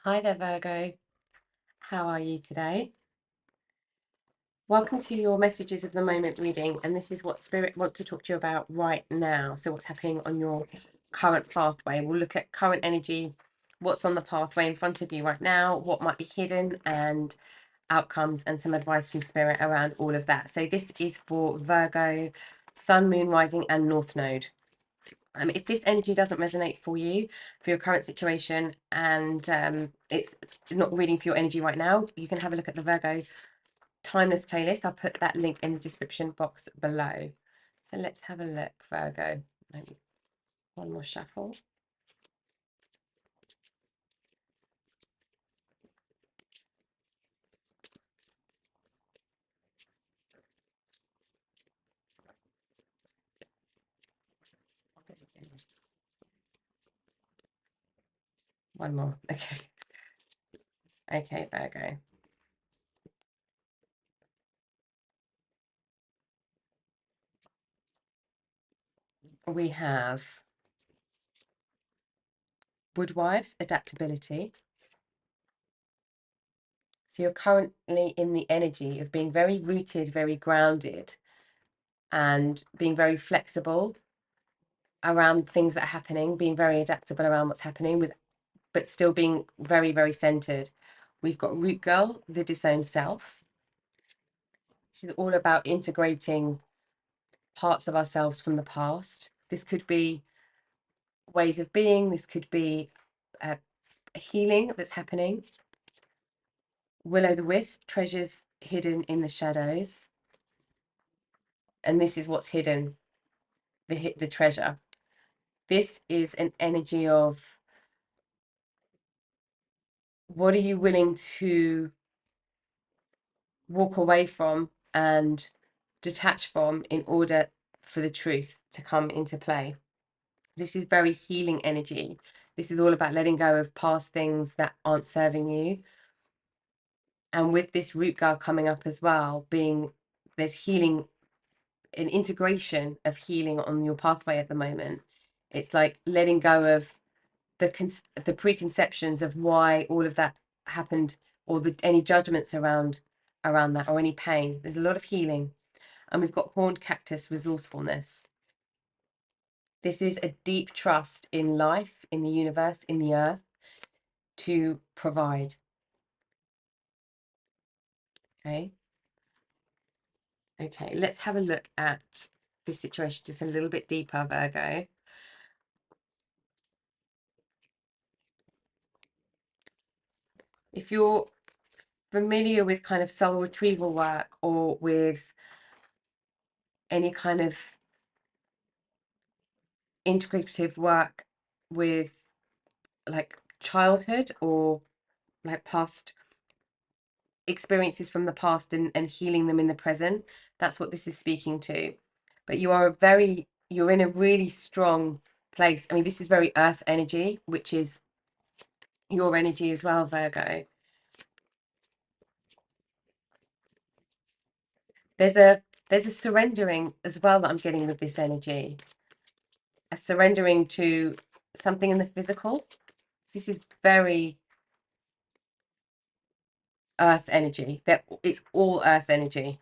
Hi there, Virgo. How are you today? Welcome to your Messages of the Moment reading, and this is what Spirit wants to talk to you about right now. So, what's happening on your current pathway? We'll look at current energy, what's on the pathway in front of you right now, what might be hidden, and outcomes, and some advice from Spirit around all of that. So, this is for Virgo, Sun, Moon, Rising, and North Node. If this energy doesn't resonate for you, for your current situation, and it's not reading for your energy right now, you can have a look at the Virgo Timeless playlist. I'll put that link in the description box below. So let's have a look, Virgo. Maybe one more shuffle. One more. Okay. Okay, Virgo. We have Woodwives, adaptability. So you're currently in the energy of being very rooted, very grounded, and being very flexible around things that are happening, being very adaptable around what's happening, but still being very, very centered. We've got Root Girl, the disowned self. This is all about integrating parts of ourselves from the past. This could be ways of being, this could be a healing that's happening. Will the Wisp, treasures hidden in the shadows. And this is what's hidden, the treasure. This is an energy of what are you willing to walk away from and detach from in order for the truth to come into play. This is very healing energy. This is all about letting go of past things that aren't serving you. And with this root girl coming up as well, there's healing, an integration of healing on your pathway at the moment. It's like letting go of the preconceptions of why all of that happened, or any judgments around that, or any pain. There's a lot of healing. And we've got horned cactus, resourcefulness. This is a deep trust in life, in the universe, in the earth, to provide. Okay. Okay, let's have a look at this situation just a little bit deeper, Virgo. If you're familiar with kind of soul retrieval work, or with any kind of integrative work with like childhood, or like past experiences from the past, and healing them in the present, that's what this is speaking to. But you're in a really strong place. I mean, this is very earth energy, which is your energy as well, Virgo. There's a surrendering as well that I'm getting with this energy. A surrendering to something in the physical. This is very earth energy. That it's all earth energy.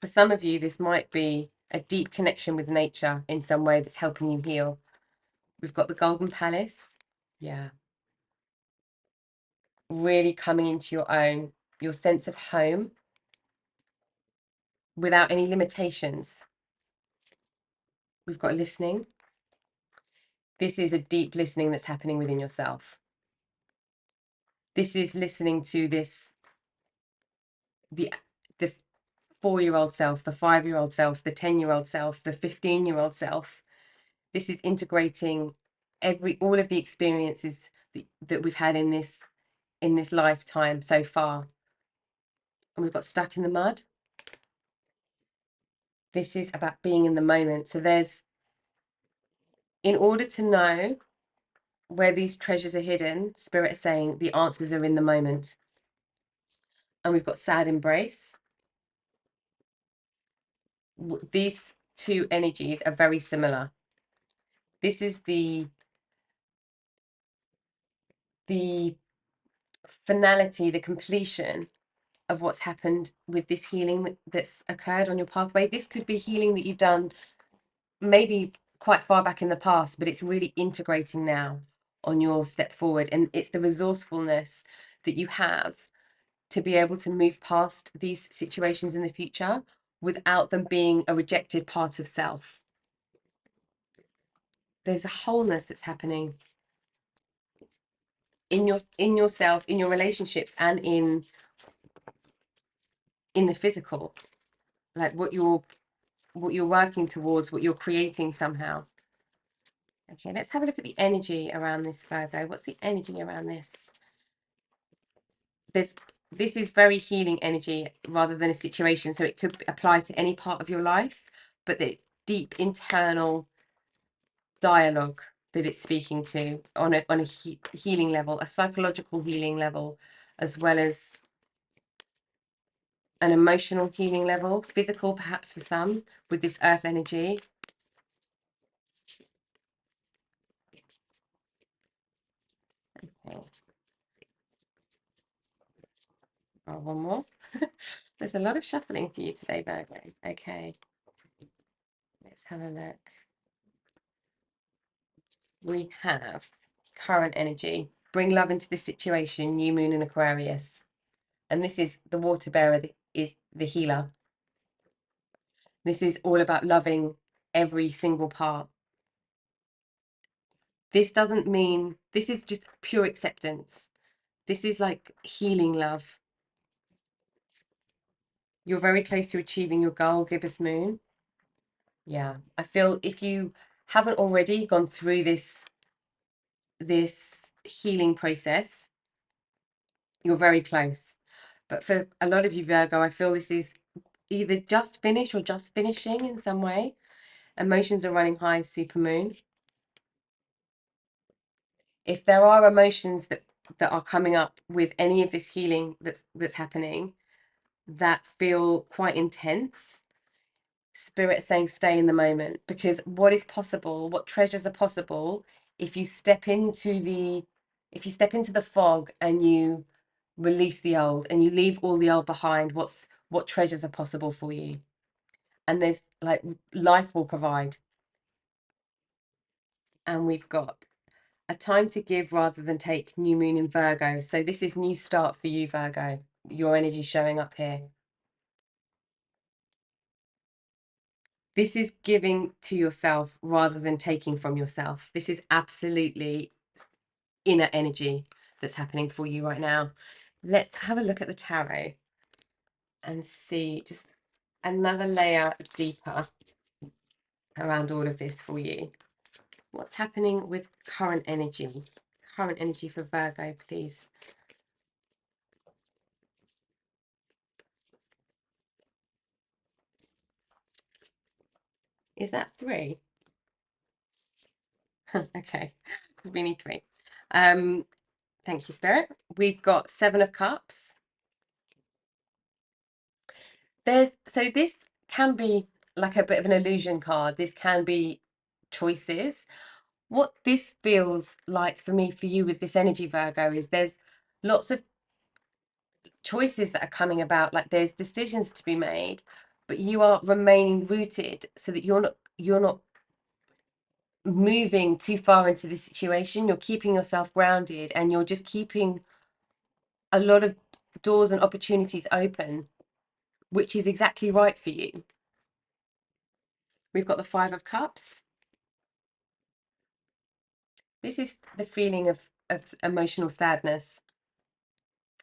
For some of you, this might be a deep connection with nature in some way that's helping you heal. We've got the Golden Palace. Yeah. Really coming into your own, your sense of home without any limitations. We've got listening. This is a deep listening that's happening within yourself. This is listening to the 4-year-old self, the 5-year-old self, the 10-year-old self, the 15-year-old self. This is integrating all of the experiences that we've had in this lifetime so far. And we've got stuck in the mud. This is about being in the moment. So in order to know where these treasures are hidden, Spirit is saying the answers are in the moment. And we've got sad embrace. These two energies are very similar. This is the the finality, the completion of what's happened with this healing that's occurred on your pathway. This could be healing that you've done maybe quite far back in the past, but it's really integrating now on your step forward. And it's the resourcefulness that you have to be able to move past these situations in the future without them being a rejected part of self. There's a wholeness that's happening in yourself, in your relationships, and in the physical, like what you're working towards, what you're creating somehow. Okay, let's have a look at the energy around this, Virgo. What's the energy around this? This is very healing energy rather than a situation, so it could apply to any part of your life, but it's deep internal dialogue that it's speaking to on a healing level, a psychological healing level, as well as an emotional healing level, physical perhaps for some, with this earth energy. Okay. Oh, one more. There's a lot of shuffling for you today, Virgo. Okay, let's have a look. We have current energy. Bring love into this situation, new moon in Aquarius. And this is the water bearer, is the healer. This is all about loving every single part. This doesn't mean, this is just pure acceptance. This is like healing love. You're very close to achieving your goal, gibbous moon. Yeah, I feel if you haven't already gone through this healing process, you're very close. But for a lot of you, Virgo, I feel this is either just finished or just finishing in some way. Emotions are running high, super moon. If there are emotions that are coming up with any of this healing that's happening that feel quite intense, Spirit saying stay in the moment, because what is possible, what treasures are possible if you step into the fog and you release the old and you leave all the old behind, what treasures are possible for you. And there's like life will provide. And we've got a time to give rather than take, new moon in Virgo. So this is new start for you, Virgo. Your energy showing up here. This is giving to yourself rather than taking from yourself. This is absolutely inner energy that's happening for you right now. Let's have a look at the tarot and see just another layer deeper around all of this for you. What's happening with current energy? Current energy for Virgo, please. Is that 3? Okay, because we need 3. Thank you, Spirit. We've got 7 of Cups. So this can be like a bit of an illusion card. This can be choices. What this feels like for me, for you with this energy, Virgo, is there's lots of choices that are coming about, like there's decisions to be made, but you are remaining rooted so that you're not moving too far into the situation. You're keeping yourself grounded and you're just keeping a lot of doors and opportunities open, which is exactly right for you. We've got the 5 of Cups. This is the feeling of emotional sadness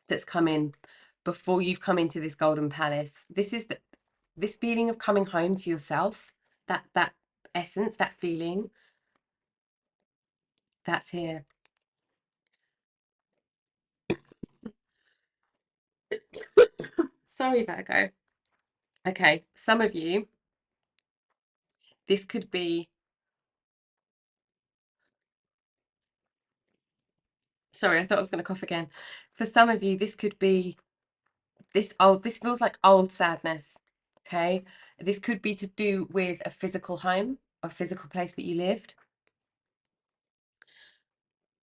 that's come in before you've come into this golden palace. This is this feeling of coming home to yourself, that essence, that feeling, that's here. Sorry, Virgo. Okay, some of you, this could be, sorry, I thought I was going to cough again. For some of you, this could be this feels like old sadness. Okay, this could be to do with a physical home, a physical place that you lived.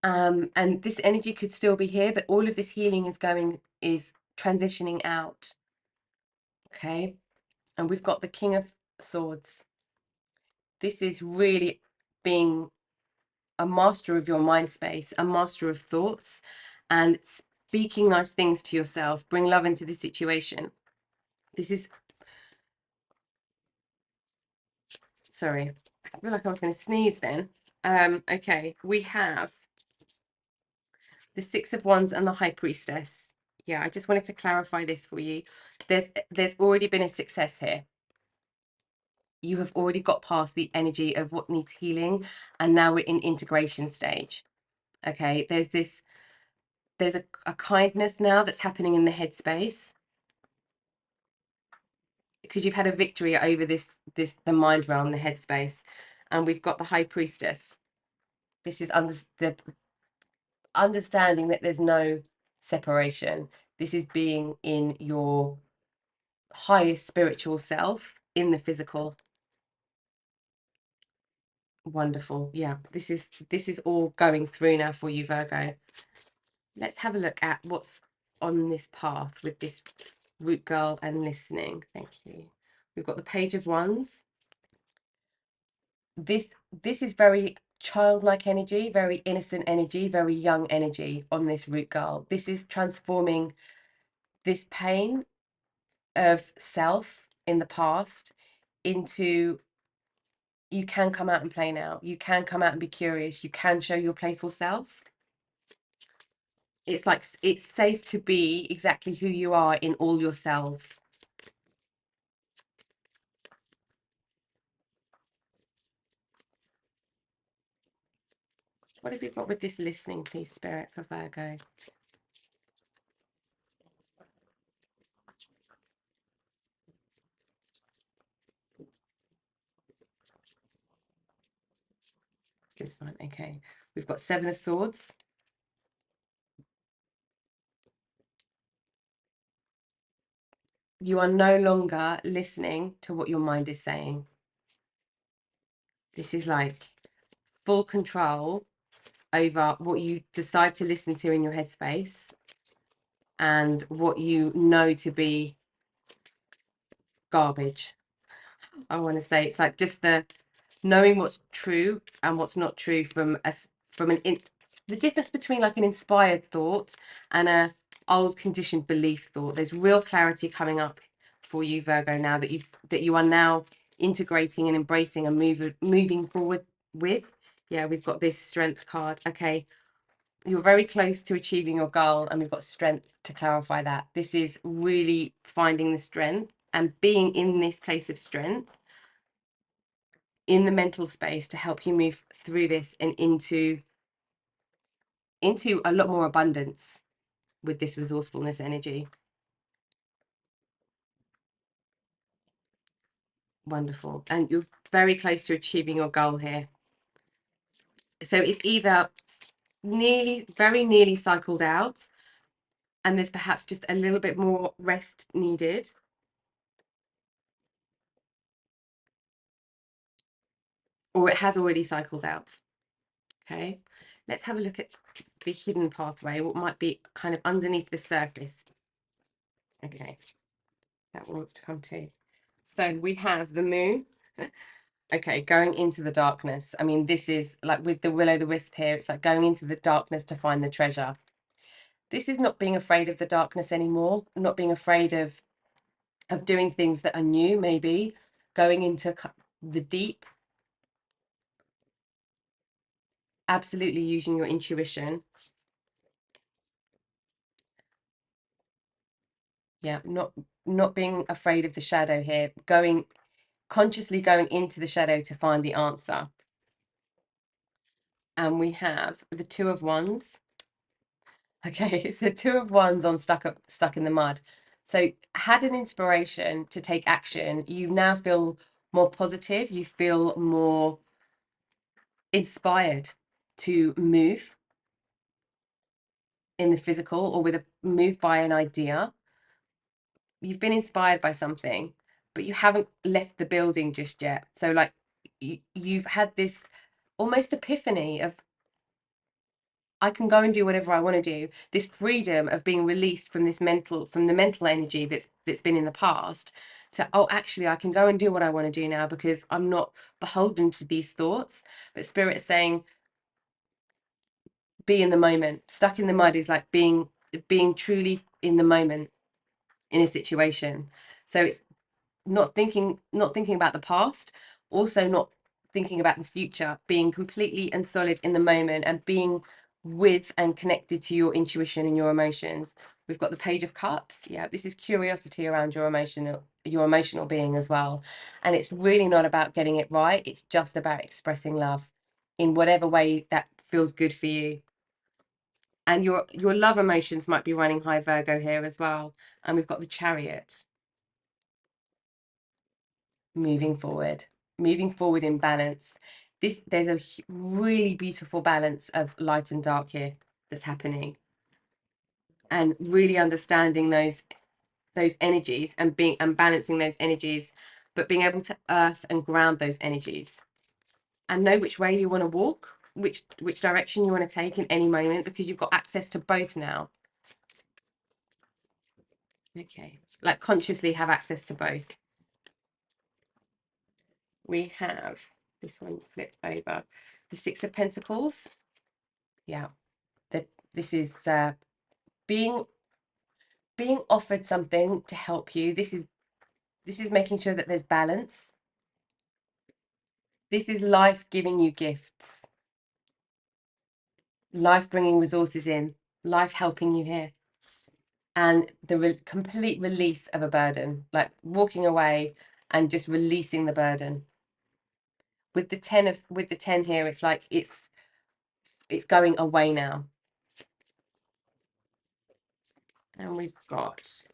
And this energy could still be here, but all of this healing is transitioning out. Okay. And we've got the King of Swords. This is really being a master of your mind space, a master of thoughts, and speaking nice things to yourself. Bring love into the situation. This is, sorry, I feel like I was going to sneeze then. Okay, we have the Six of Wands and the High Priestess. Yeah, I just wanted to clarify this for you. There's already been a success here. You have already got past the energy of what needs healing, and now we're in integration stage. Okay, there's a kindness now that's happening in the headspace, because you've had a victory over the mind realm, the headspace. And we've got the High Priestess. This is the understanding that there's no separation. This is being in your highest spiritual self in the physical. Wonderful. Yeah, this is all going through now for you, Virgo. Let's have a look at what's on this path with this root girl and listening. Thank you. We've got the Page of Wands. This is very childlike energy, very innocent energy, very young energy on this root girl. This is transforming this pain of self in the past into, you can come out and play now. You can come out and be curious. You can show your playful self. It's like it's safe to be exactly who you are in all yourselves. What have you got with this listening, please, Spirit, for Virgo? This one, okay. We've got Seven of Swords. You are no longer listening to what your mind is saying. This is like full control over what you decide to listen to in your headspace and what you know to be garbage. I want to say it's like just the knowing what's true and what's not true from the difference between like an inspired thought and a old conditioned belief thought. There's real clarity coming up for you, Virgo, now that you are now integrating and embracing and moving forward with. Yeah, we've got this Strength card. Okay, you're very close to achieving your goal, and we've got Strength to clarify that. This is really finding the strength and being in this place of strength in the mental space to help you move through this and into a lot more abundance with this resourcefulness energy. Wonderful. And you're very close to achieving your goal here. So it's either very nearly cycled out, and there's perhaps just a little bit more rest needed, or it has already cycled out. Okay, let's have a look at the hidden pathway, what might be kind of underneath the surface. Okay, that wants to come too. So we have the moon. Okay, going into the darkness. I mean, this is like with the will-o'-the-wisp here, it's like going into the darkness to find the treasure. This is not being afraid of the darkness anymore, not being afraid of doing things that are new, maybe going into the deep. Absolutely using your intuition. Yeah, not being afraid of the shadow here, consciously going into the shadow to find the answer. And we have the Two of Wands. Okay, so Two of Wands on stuck in the mud. So had an inspiration to take action. You now feel more positive. You feel more inspired to move in the physical, or with a move by an idea. You've been inspired by something, but you haven't left the building just yet. So like you've had this almost epiphany of I can go and do whatever I want to do. This freedom of being released from this from the mental energy that's been in the past, to, oh, actually I can go and do what I want to do now because I'm not beholden to these thoughts. But Spirit is saying, be in the moment. Stuck in the mud is like being truly in the moment in a situation. So it's not thinking about the past, also not thinking about the future, being completely and solid in the moment and being with and connected to your intuition and your emotions. We've got the Page of Cups. Yeah, this is curiosity around your emotional being as well. And it's really not about getting it right. It's just about expressing love in whatever way that feels good for you. And your love emotions might be running high, Virgo, here as well. And we've got the Chariot. moving forward moving forward in balance. There's a really beautiful balance of light and dark here that's happening, and really understanding those energies and balancing those energies, but being able to earth and ground those energies and know which way you want to walk, which direction you want to take in any moment, because you've got access to both now. Okay, like consciously have access to both. We have this one flipped over, the Six of Pentacles. Yeah, this is being offered something to help you. This is making sure that there's balance. This is life giving you gifts, life bringing resources in, life helping you here, and the complete release of a burden, like walking away and just releasing the burden. With the 10 here, it's like it's going away now. And we've got,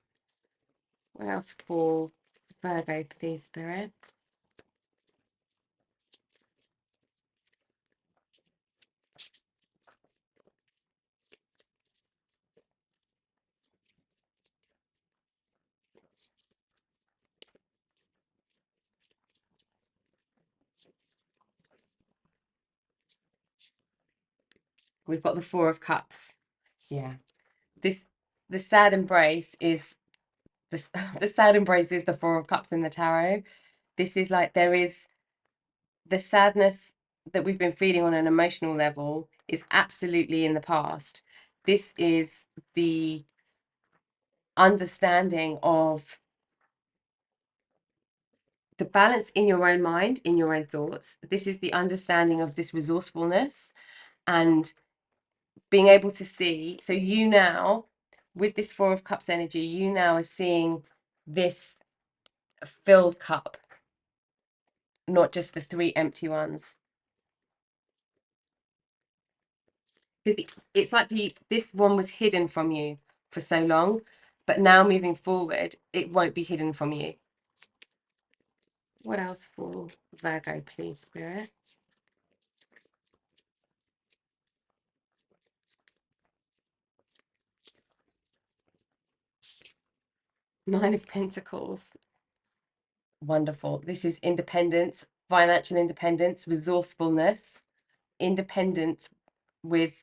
what else for Virgo, please, Spirit? We've got the Four of Cups. Yeah. The sad embrace is the sad embrace is the Four of Cups in the tarot. This is like, there is the sadness that we've been feeling on an emotional level is absolutely in the past. This is the understanding of the balance in your own mind, in your own thoughts. This is the understanding of this resourcefulness and being able to see. So you now, with this Four of Cups energy, you now are seeing this filled cup, not just the three empty ones. Because it's like this one was hidden from you for so long, but now moving forward, it won't be hidden from you. What else for Virgo, please, Spirit? Nine of Pentacles. Wonderful. This is independence, financial independence, resourcefulness, independence with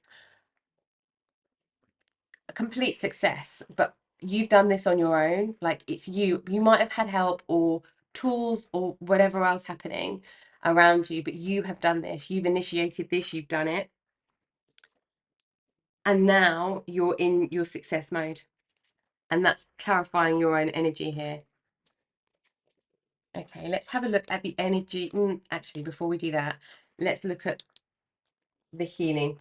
a complete success. But you've done this on your own. Like, it's you. You might have had help or tools or whatever else happening around you, but you have done this. You've initiated this. You've done it. And now you're in your success mode. And that's clarifying your own energy here. Okay, let's have a look at the energy. Actually, before we do that, let's look at the healing,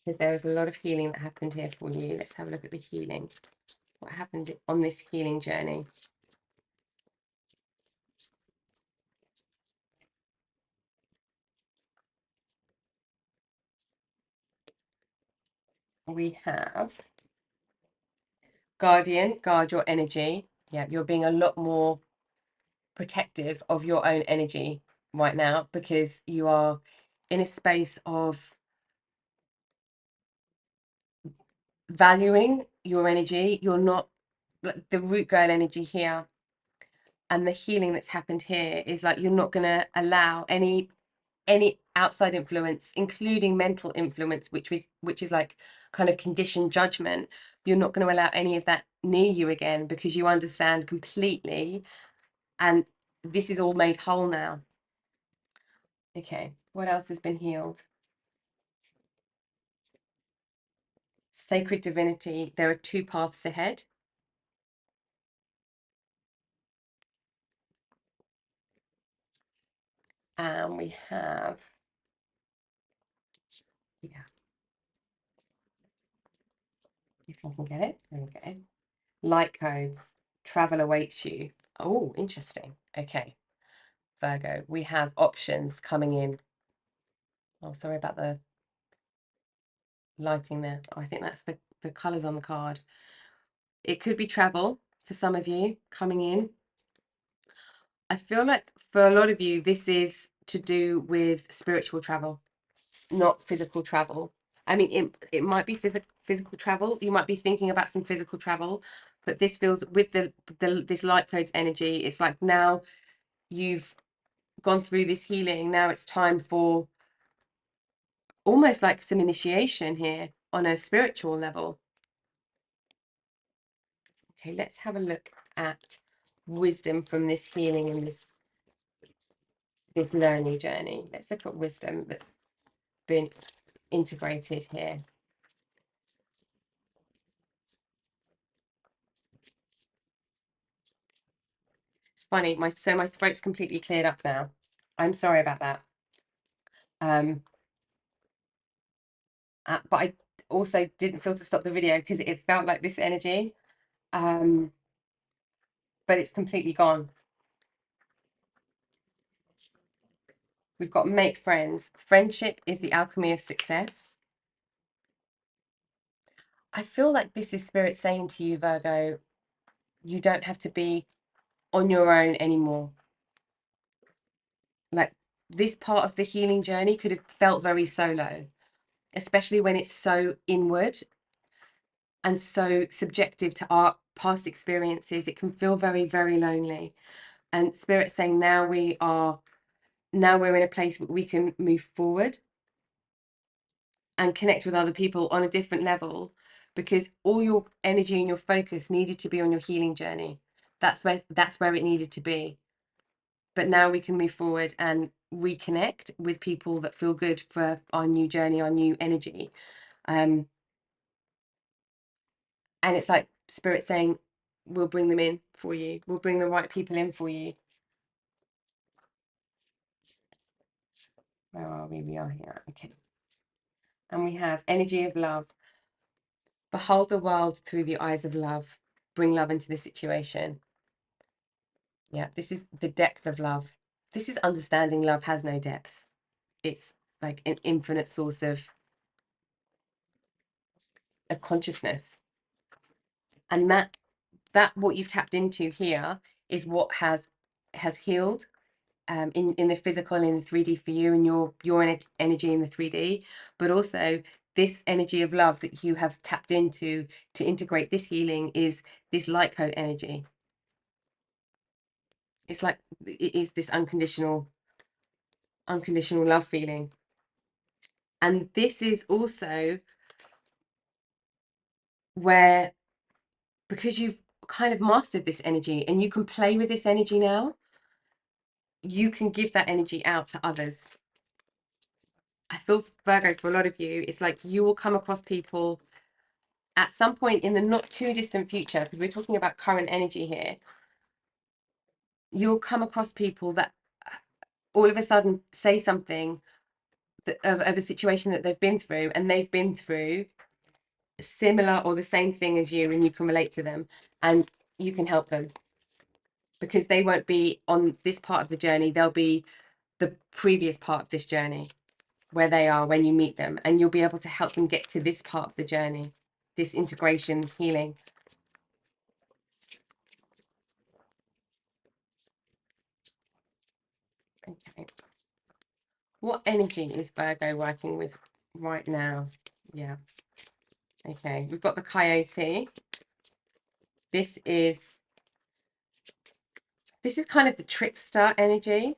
because there was a lot of healing that happened here for you. Let's have a look at the healing. What happened on this healing journey? We have Guardian, guard your energy. Yeah, you're being a lot more protective of your own energy right now, because you are in a space of valuing your energy. You're not, like, the root girl energy here and the healing that's happened here is like, you're not going to allow any any outside influence, including mental influence, which is like kind of conditioned judgment. You're not going to allow any of that near you again, because you understand completely, and this is all made whole now. Okay, what else has been healed? Sacred divinity. There are two paths ahead. And we have, yeah, if I can get it, there we go. Light codes. Travel awaits you. Oh, interesting. Okay, Virgo, we have options coming in. Oh, sorry about the lighting there. Oh, I think that's the colours on the card. It could be travel for some of you coming in. I feel like for a lot of you, this is to do with spiritual travel, not physical travel. I mean, it might be physical travel. You might be thinking about some physical travel, but this feels with this light codes energy. It's like now you've gone through this healing. Now it's time for almost like some initiation here on a spiritual level. Okay, let's have a look at wisdom from this healing and this learning journey. Let's look at wisdom that's been integrated here. It's funny, my throat's completely cleared up now. I'm sorry about that. But I also didn't feel to stop the video because it felt like this energy. But it's completely gone. We've got make friends. Friendship is the alchemy of success. I feel like this is spirit saying to you, Virgo, you don't have to be on your own anymore. Like, this part of the healing journey could have felt very solo, especially when it's so inward and so subjective to our past experiences. It can feel very, very lonely. And spirit saying now we're in a place where we can move forward and connect with other people on a different level, because all your energy and your focus needed to be on your healing journey. That's where it needed to be. But now we can move forward and reconnect with people that feel good for our new journey, our new energy. And it's like spirit saying, we'll bring them in for you. We'll bring the right people in for you. Where are we? We are here. Okay. And we have energy of love. Behold the world through the eyes of love. Bring love into the situation. Yeah, this is the depth of love. This is understanding love has no depth. It's like an infinite source of consciousness. And that what you've tapped into here is what has healed in the physical, in the 3D for you, and your energy in the 3D, but also this energy of love that you have tapped into to integrate this healing is this light code energy. It's like it is this unconditional love feeling. And this is also where, because you've kind of mastered this energy and you can play with this energy now, you can give that energy out to others. I feel, Virgo, for a lot of you, it's like you will come across people at some point in the not too distant future, because we're talking about current energy here. You'll come across people that all of a sudden say something of a situation that they've been through, and they've been through similar or the same thing as you, and you can relate to them and you can help them, because they won't be on this part of the journey. They'll be the previous part of this journey, where they are when you meet them, and you'll be able to help them get to this part of the journey, this integration, this healing. Okay. What energy is Virgo working with right now? Yeah. Okay, we've got the coyote. This is kind of the trickster energy.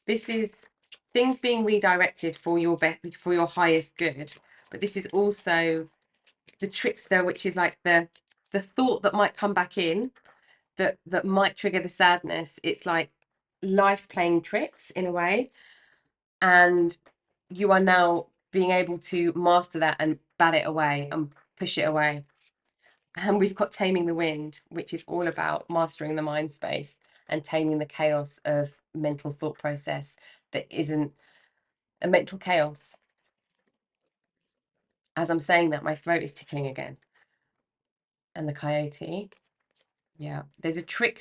This is things being redirected for your for your highest good. But this is also the trickster, which is like the thought that might come back in, that might trigger the sadness. It's like life playing tricks in a way, and you are now being able to master that and bat it away and push it away. And we've got Taming the Wind, which is all about mastering the mind space and taming the chaos of mental thought process that isn't a mental chaos. As I'm saying that, my throat is tickling again. And the coyote. Yeah, there's a trick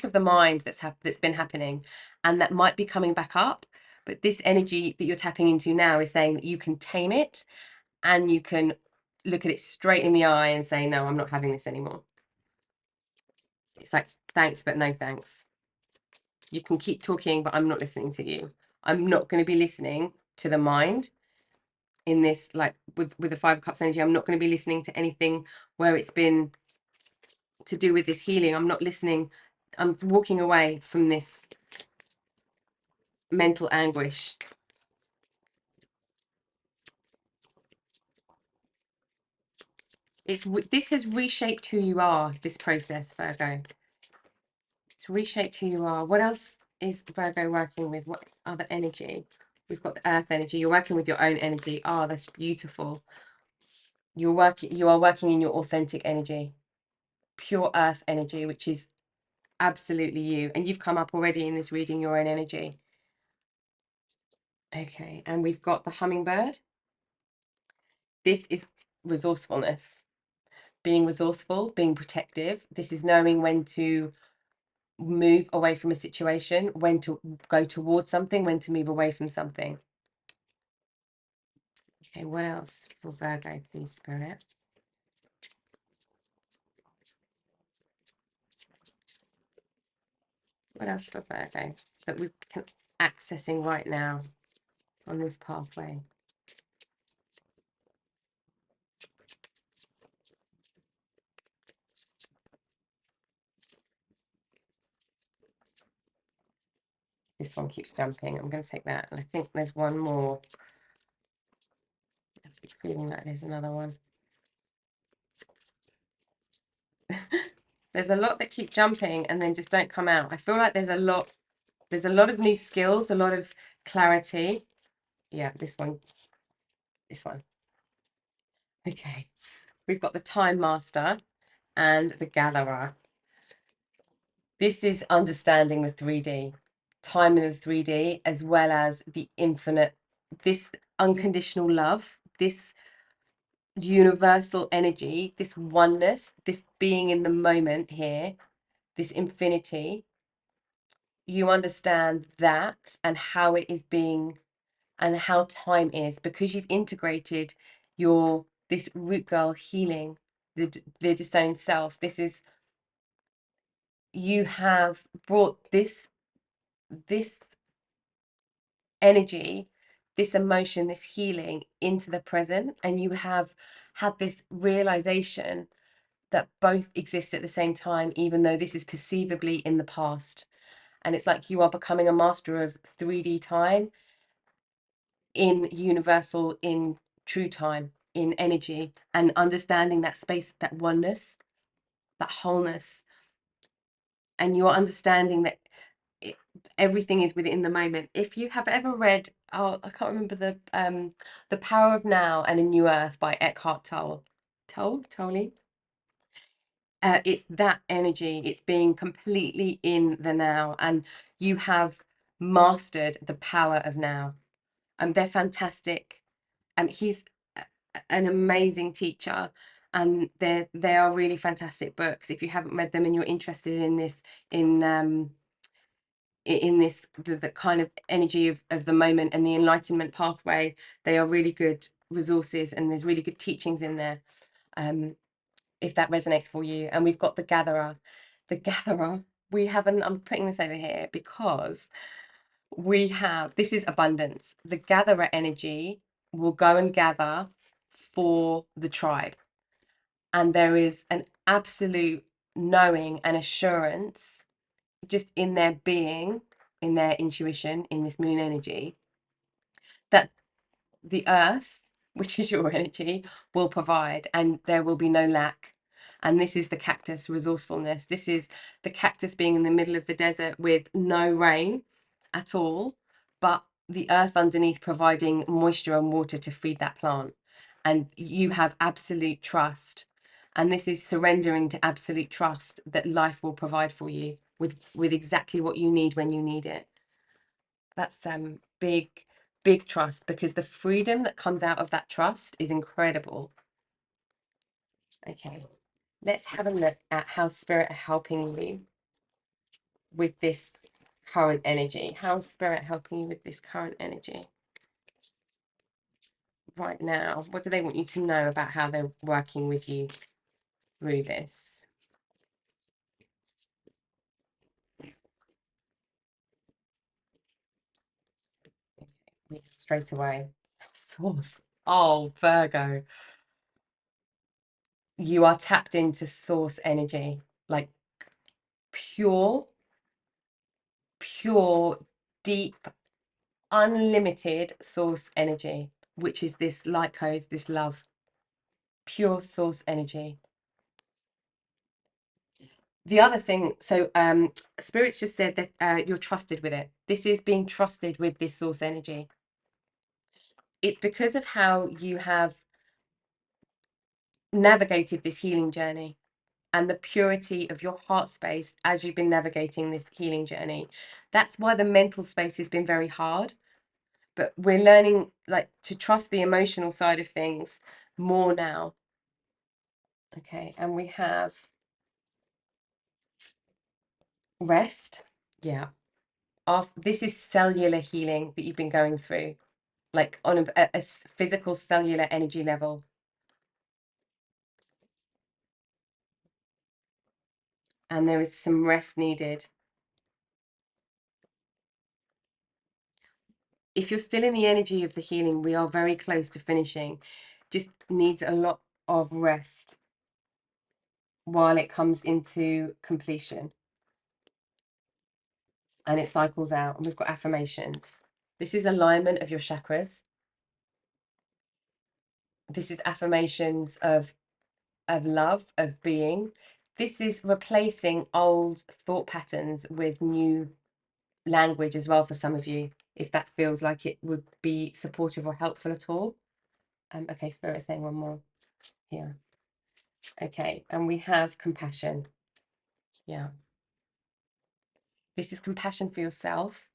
of the mind that's been happening, and that might be coming back up. But this energy that you're tapping into now is saying that you can tame it, and you can look at it straight in the eye and say, no, I'm not having this anymore. It's like, thanks, but no thanks. You can keep talking, but I'm not listening to you. I'm not going to be listening to the mind in this, like with the Five of Cups energy. I'm not going to be listening to anything where it's been to do with this healing. I'm not listening. I'm walking away from this mental anguish. This has reshaped who you are, this process, Virgo. It's reshaped who you are. What else is Virgo working with? What other energy? We've got the earth energy. You're working with your own energy. Oh, that's beautiful. You are working in your authentic energy, pure earth energy, which is absolutely you. And you've come up already in this reading your own energy. Okay, and we've got the hummingbird. This is resourcefulness, being resourceful, being protective. This is knowing when to move away from a situation, when to go towards something, when to move away from something. Okay, what else for Virgo, please, Spirit? What else for Virgo that we're accessing right now on this pathway? This one keeps jumping. I'm going to take that. And I think there's one more. I keep feeling like there's another one. There's a lot that keep jumping and then just don't come out. I feel like there's a lot of new skills, a lot of clarity. Yeah, this one. Okay. We've got the Time Master and the Gatherer. This is understanding the 3D, time in the 3D, as well as the infinite, this unconditional love, this universal energy, this oneness, this being in the moment here, this infinity. You understand that and how it is being and how time is, because you've integrated this root girl healing, the discerned self. This is, you have brought this energy, this emotion, this healing into the present, and you have had this realization that both exist at the same time, even though this is perceivably in the past. And it's like you are becoming a master of 3D time, in universal, in true time, in energy, and understanding that space, that oneness, that wholeness. And you're understanding that everything is within the moment. If you have ever read, oh, I can't remember the Power of Now and a New Earth by Eckhart Tolle. It's that energy. It's being completely in the now, and you have mastered the power of now. They're fantastic, and he's an amazing teacher, and they are really fantastic books. If you haven't read them and you're interested in this, the kind of energy of the moment and the enlightenment pathway, they are really good resources, and there's really good teachings in there, if that resonates for you. And we've got the Gatherer. I'm putting this over here because this is abundance. The Gatherer energy will go and gather for the tribe, and there is an absolute knowing and assurance just in their being, in their intuition, in this moon energy, that the earth, which is your energy, will provide, and there will be no lack. And this is the cactus resourcefulness. This is the cactus being in the middle of the desert with no rain at all, but the earth underneath providing moisture and water to feed that plant. And you have absolute trust. And this is surrendering to absolute trust that life will provide for you with exactly what you need when you need it. That's big trust, because the freedom that comes out of that trust is incredible. Okay, let's have a look at how spirit are helping you with this current energy. How is spirit helping you with this current energy right now? What do they want you to know about how they're working with you through this? Okay, straight away. Source. Oh, Virgo. You are tapped into source energy, like pure, deep, unlimited source energy, which is this light code, this love, pure source energy. The other thing, so spirits just said that you're trusted with it. This is being trusted with this source energy. It's because of how you have navigated this healing journey and the purity of your heart space as you've been navigating this healing journey. That's why the mental space has been very hard, but we're learning like to trust the emotional side of things more now. Okay, and we have rest. Yeah. This is cellular healing that you've been going through, like on a physical cellular energy level. And there is some rest needed. If you're still in the energy of the healing, we are very close to finishing. Just needs a lot of rest while it comes into completion. And it cycles out. And we've got affirmations. This is alignment of your chakras. This is affirmations of love, of being. This is replacing old thought patterns with new language as well for some of you, if that feels like it would be supportive or helpful at all. Okay, Spirit is saying one more here. Okay, and we have compassion. Yeah. This is compassion for yourself.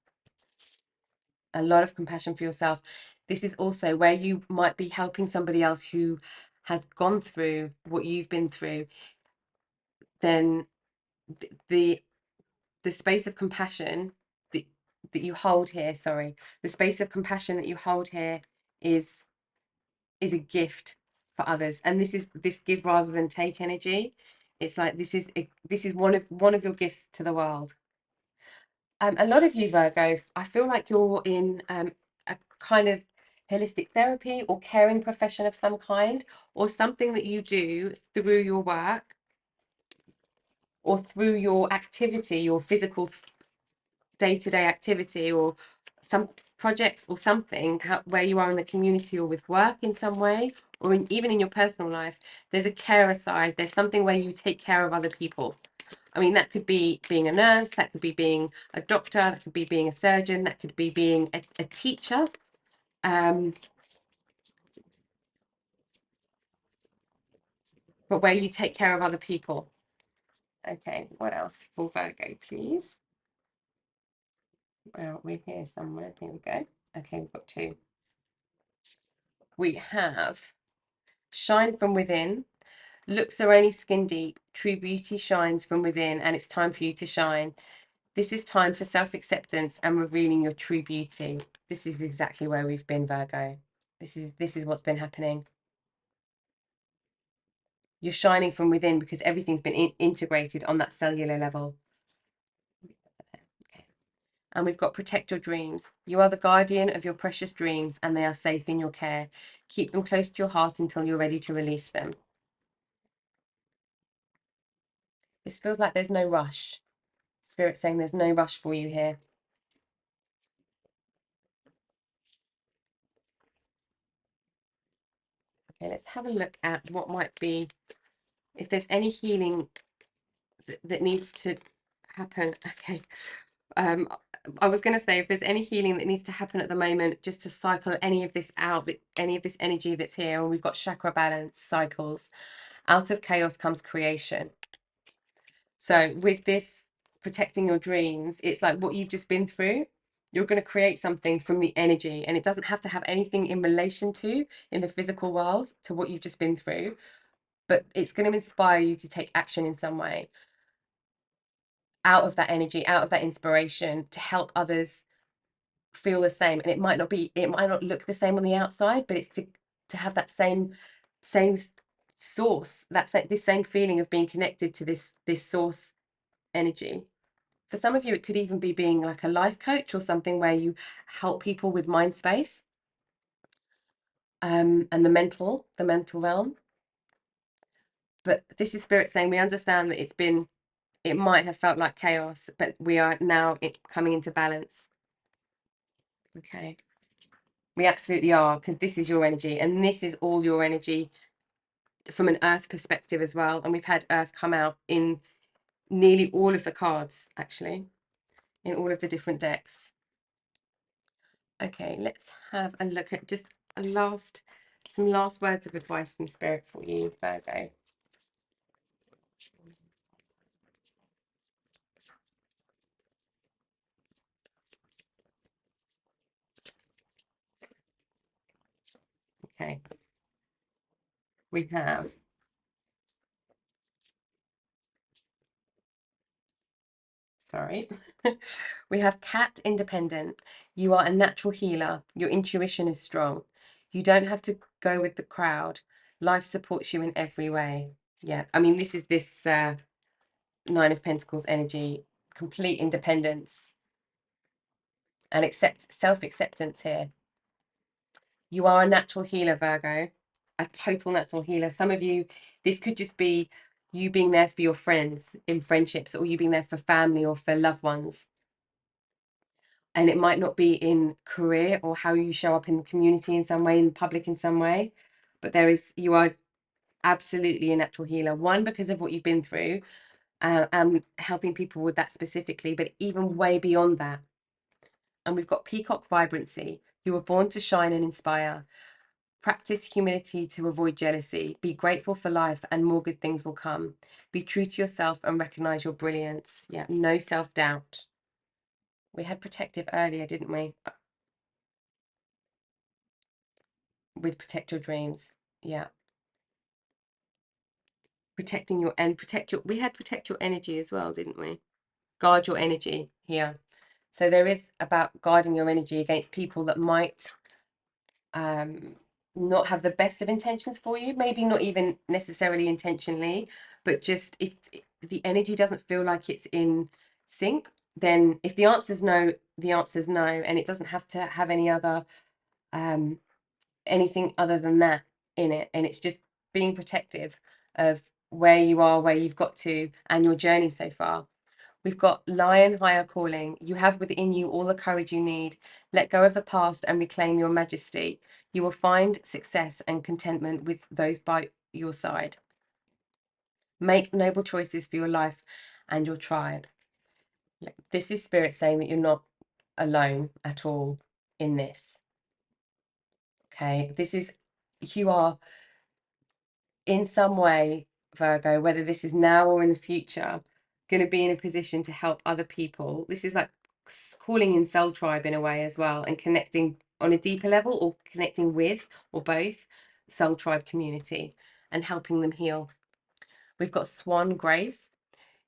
A lot of compassion for yourself. This is also where you might be helping somebody else who has gone through what you've been through. Then the space of compassion that you hold here, sorry, the space of compassion that you hold here is a gift for others. And this is this give rather than take energy. It's like this is one of your gifts to the world. A lot of you Virgos, I feel like you're in a kind of holistic therapy or caring profession of some kind, or something that you do through your work or through your activity, your physical day-to-day activity, or some projects or something, where you are in the community or with work in some way, or even in your personal life. There's a carer side. There's something where you take care of other people. I mean, that could be being a nurse, that could be being a doctor, that could be being a surgeon, that could be being a teacher. But where you take care of other people. Okay, what else for Virgo, please? Well, we're here somewhere. Here we go. Okay, we've got two. We have shine from within. Looks are only skin deep. True beauty shines from within, and it's time for you to shine. This is time for self-acceptance and revealing your true beauty. This is exactly where we've been, Virgo. This is what's been happening. You're shining from within because everything's been integrated on that cellular level. Okay. And we've got protect your dreams. You are the guardian of your precious dreams, and they are safe in your care. Keep them close to your heart until you're ready to release them. This feels like there's no rush. Spirit's saying there's no rush for you here. Okay, let's have a look at what might be, if there's any healing that needs to happen. Okay. I was going to say, if there's any healing that needs to happen at the moment, just to cycle any of this out, any of this energy that's here, and we've got chakra balance cycles. Out of chaos comes creation. So with this protecting your dreams, it's like what you've just been through. You're going to create something from the energy, and it doesn't have to have anything in relation to in the physical world to what you've just been through, but it's going to inspire you to take action in some way out of that energy, out of that inspiration, to help others feel the same. And it might not look the same on the outside, but it's to have that same source, this same feeling of being connected to this source energy. For some of you, it could even be being like a life coach or something where you help people with mind space, and the mental realm. But this is spirit saying we understand that it might have felt like chaos, but we are now coming into balance. Okay. We absolutely are, because this is your energy, and this is all your energy from an earth perspective as well. And we've had earth come out in nearly all of the cards, actually, in all of the different decks. Okay, let's have a look at just some last words of advice from spirit for you, Virgo. Okay, we have, sorry, we have cat independent. You are a natural healer. Your intuition is strong. You don't have to go with the crowd. Life supports you in every way. Yeah, I mean, this is this Nine of Pentacles energy, complete independence and self-acceptance here. You are a natural healer, Virgo, a total natural healer. Some of you, this could just be you being there for your friends in friendships, or you being there for family or for loved ones. And it might not be in career or how you show up in the community in some way, in public in some way, but you are absolutely a natural healer. One, because of what you've been through, helping people with that specifically, but even way beyond that. And we've got peacock vibrancy. You were born to shine and inspire. Practice humility to avoid jealousy. Be grateful for life and more good things will come. Be true to yourself and recognize your brilliance. Yeah, no self-doubt. We had protective earlier, didn't we? With protect your dreams. Yeah. We had protect your energy as well, didn't we? Guard your energy here. So there is about guarding your energy against people that might not have the best of intentions for you, maybe not even necessarily intentionally, but just if the energy doesn't feel like it's in sync, then if the answer's no, the answer's no, and it doesn't have to have anything other than that in it, and it's just being protective of where you are, where you've got to, and your journey so far. We've got Lion Higher Calling. You have within you all the courage you need. Let go of the past and reclaim your majesty. You will find success and contentment with those by your side. Make noble choices for your life and your tribe. This is spirit saying that you're not alone at all in this. Okay, you are in some way, Virgo, whether this is now or in the future, going to be in a position to help other people. This is like calling in soul tribe in a way as well, and connecting on a deeper level, or connecting with, or both, soul tribe community and helping them heal. We've got Swan Grace.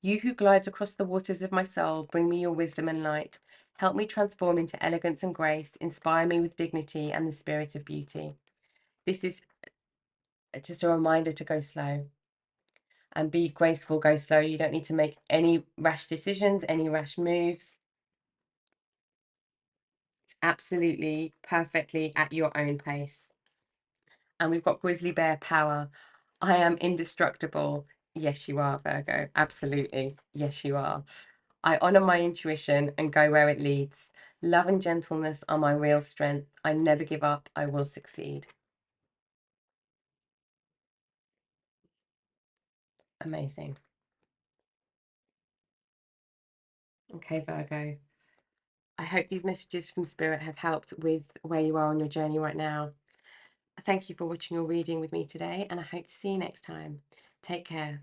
You who glides across the waters of my soul, bring me your wisdom and light. Help me transform into elegance and grace. Inspire me with dignity and the spirit of beauty. This is just a reminder to go slow and be graceful, go slow. You don't need to make any rash decisions, any rash moves. It's absolutely perfectly at your own pace. And we've got Grizzly Bear Power. I am indestructible. Yes, you are, Virgo. Absolutely. Yes, you are. I honor my intuition and go where it leads. Love and gentleness are my real strength. I never give up. I will succeed. Amazing. Okay, Virgo. I hope these messages from Spirit have helped with where you are on your journey right now. Thank you for watching your reading with me today, and I hope to see you next time. Take care.